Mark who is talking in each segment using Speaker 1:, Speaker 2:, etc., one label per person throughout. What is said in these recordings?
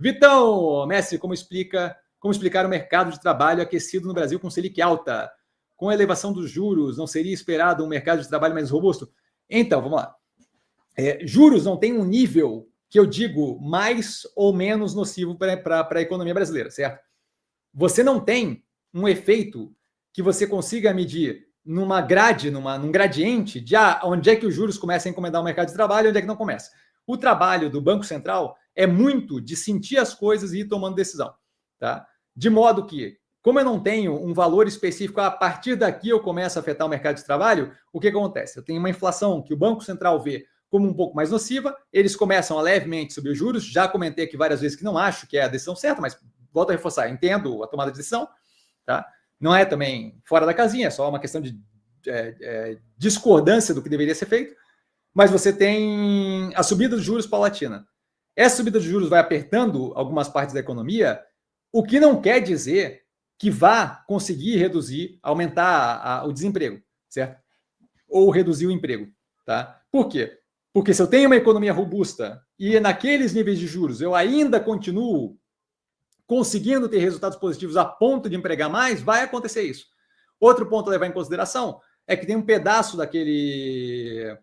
Speaker 1: Vitão, mestre, como explicar o mercado de trabalho aquecido no Brasil com Selic alta? Com a elevação dos juros, não seria esperado um mercado de trabalho mais robusto? Então, vamos lá. Juros não tem um nível que eu digo mais ou menos nocivo para a economia brasileira, certo? Você não tem um efeito que você consiga medir numa grade, num gradiente de onde é que os juros começam a encomendar o mercado de trabalho e onde é que não começa. O trabalho do Banco Central é muito de sentir as coisas e ir tomando decisão, tá? De modo que, como eu não tenho um valor específico, a partir daqui eu começo a afetar o mercado de trabalho, o que acontece? Eu tenho uma inflação que o Banco Central vê como um pouco mais nociva, eles começam a levemente subir os juros, já comentei aqui várias vezes que não acho que é a decisão certa, mas volto a reforçar, entendo a tomada de decisão, tá? Não é também fora da casinha, é só uma questão de discordância do que deveria ser feito, mas você tem a subida dos juros paulatina. Essa subida de juros vai apertando algumas partes da economia, o que não quer dizer que vá conseguir reduzir, aumentar o desemprego, certo? Ou reduzir o emprego, tá? Por quê? Porque se eu tenho uma economia robusta e naqueles níveis de juros eu ainda continuo conseguindo ter resultados positivos a ponto de empregar mais, vai acontecer isso. Outro ponto a levar em consideração é que tem um pedaço daquele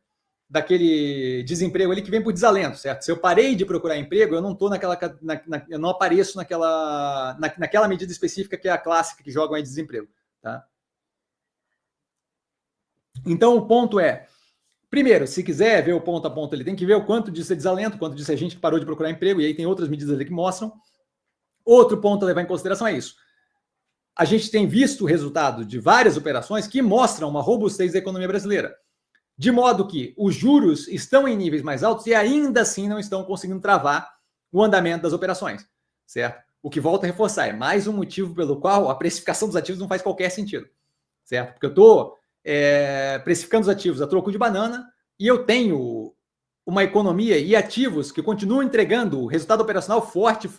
Speaker 1: desemprego ali que vem por desalento, certo? Se eu parei de procurar emprego, eu não estou eu não apareço naquela medida específica que é a clássica que jogam aí de desemprego, tá? Então o ponto é, primeiro, se quiser ver o ponto a ponto, ele tem que ver o quanto disso é desalento, quanto disso é gente que parou de procurar emprego, e aí tem outras medidas ali que mostram. Outro ponto a levar em consideração é isso. A gente tem visto o resultado de várias operações que mostram uma robustez da economia brasileira. De modo que os juros estão em níveis mais altos e ainda assim não estão conseguindo travar o andamento das operações, certo? O que volta a reforçar, é mais um motivo pelo qual a precificação dos ativos não faz qualquer sentido, certo? Porque eu estou precificando os ativos a troco de banana e eu tenho uma economia e ativos que continuam entregando resultado operacional forte.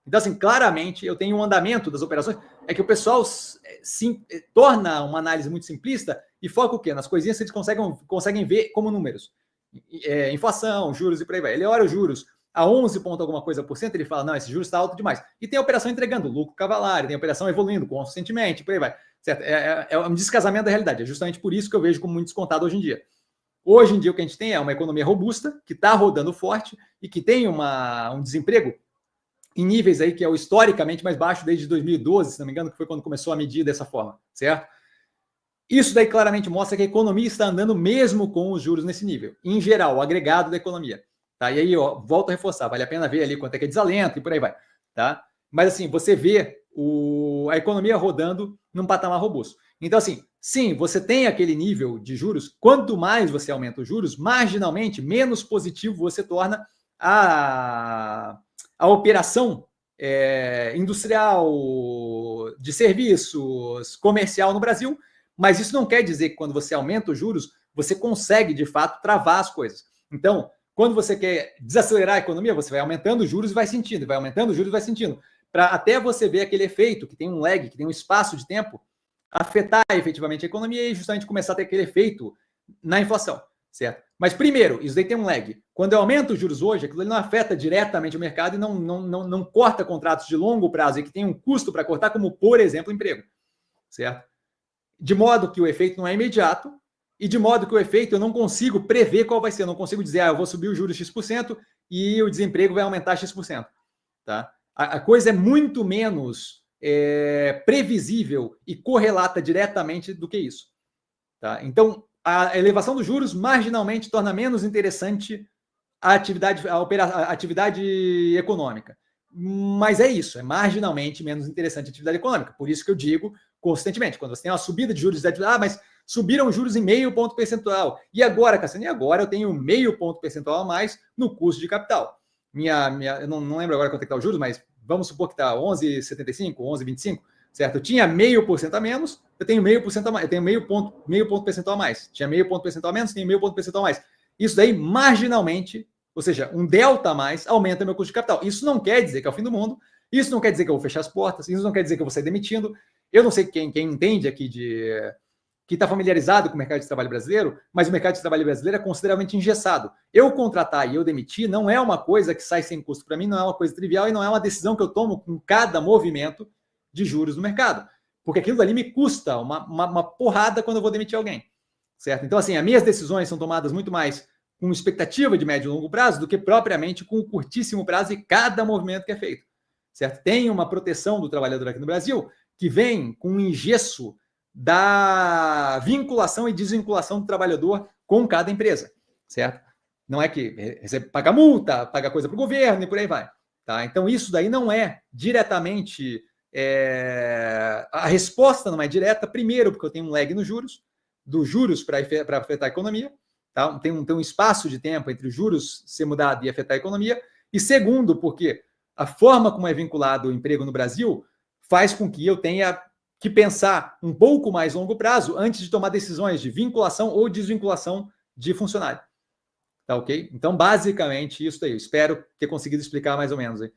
Speaker 1: Então, assim, claramente eu tenho um andamento das operações, é que o pessoal torna uma análise muito simplista e foca o quê? Nas coisinhas que eles conseguem ver como números. Inflação, juros e por aí vai. Ele olha os juros a 11 ponto alguma coisa por cento, ele fala, não, esse juros está alto demais. E tem a operação entregando lucro cavalario, tem a operação evoluindo consistentemente, por aí vai. Certo? É um descasamento da realidade. É justamente por isso que eu vejo como muito descontado hoje em dia. Hoje em dia o que a gente tem é uma economia robusta, que está rodando forte e que tem um desemprego em níveis aí que é o historicamente mais baixo desde 2012, se não me engano, que foi quando começou a medir dessa forma, certo? Isso daí claramente mostra que a economia está andando mesmo com os juros nesse nível, em geral, o agregado da economia, tá? E aí, ó, volto a reforçar, vale a pena ver ali quanto é que é desalento e por aí vai, tá? Mas assim, você vê a economia rodando num patamar robusto. Então assim, sim, você tem aquele nível de juros, quanto mais você aumenta os juros, marginalmente, menos positivo você torna a operação industrial, de serviços, comercial no Brasil, mas isso não quer dizer que quando você aumenta os juros, você consegue, de fato, travar as coisas. Então, quando você quer desacelerar a economia, você vai aumentando os juros e vai sentindo, vai aumentando os juros e vai sentindo, para até você ver aquele efeito, que tem um lag, que tem um espaço de tempo, afetar efetivamente a economia e justamente começar a ter aquele efeito na inflação, certo? Mas primeiro, isso daí tem um lag. Quando eu aumento os juros hoje, aquilo não afeta diretamente o mercado e não corta contratos de longo prazo e que tem um custo para cortar, como, por exemplo, emprego, certo? De modo que o efeito não é imediato e de modo que o efeito eu não consigo prever qual vai ser. Eu não consigo dizer, eu vou subir o juros X% e o desemprego vai aumentar X%, tá? A coisa é muito menos previsível e correlata diretamente do que isso, tá? Então, a elevação dos juros marginalmente torna menos interessante a atividade econômica. Mas é isso, é marginalmente menos interessante a atividade econômica. Por isso que eu digo consistentemente, quando você tem uma subida de juros, mas subiram os juros em meio ponto percentual. E agora, Cassiano, eu tenho meio ponto percentual a mais no custo de capital. Eu não lembro agora quanto é que está os juros, mas vamos supor que está 11,75, 11,25, certo? Eu tinha 0,5% a menos, eu tenho 0,5% a mais, eu tenho meio ponto percentual a mais. Tinha 0,5% percentual a menos, tenho 0,5% percentual a mais. Isso daí, marginalmente, ou seja, um delta a mais, aumenta meu custo de capital. Isso não quer dizer que é o fim do mundo, isso não quer dizer que eu vou fechar as portas, isso não quer dizer que eu vou sair demitindo. Eu não sei quem entende aqui que está familiarizado com o mercado de trabalho brasileiro, mas o mercado de trabalho brasileiro é consideravelmente engessado. Eu contratar e eu demitir não é uma coisa que sai sem custo para mim, não é uma coisa trivial e não é uma decisão que eu tomo com cada movimento de juros no mercado. Porque aquilo ali me custa uma porrada quando eu vou demitir alguém. Certo? Então, assim, as minhas decisões são tomadas muito mais com expectativa de médio e longo prazo do que propriamente com o curtíssimo prazo e cada movimento que é feito. Certo? Tem uma proteção do trabalhador aqui no Brasil que vem com um engesso da vinculação e desvinculação do trabalhador com cada empresa, certo? Não é que recebe, paga multa, paga coisa para o governo e por aí vai. Tá? Então, isso daí não é diretamente... a resposta não é direta, primeiro, porque eu tenho um lag nos juros, dos juros para afetar a economia, tá? Tem um espaço de tempo entre os juros ser mudado e afetar a economia, e segundo, porque a forma como é vinculado o emprego no Brasil faz com que eu tenha que pensar um pouco mais longo prazo antes de tomar decisões de vinculação ou desvinculação de funcionário. Tá ok? Então, basicamente, isso aí. Eu espero ter conseguido explicar mais ou menos aí.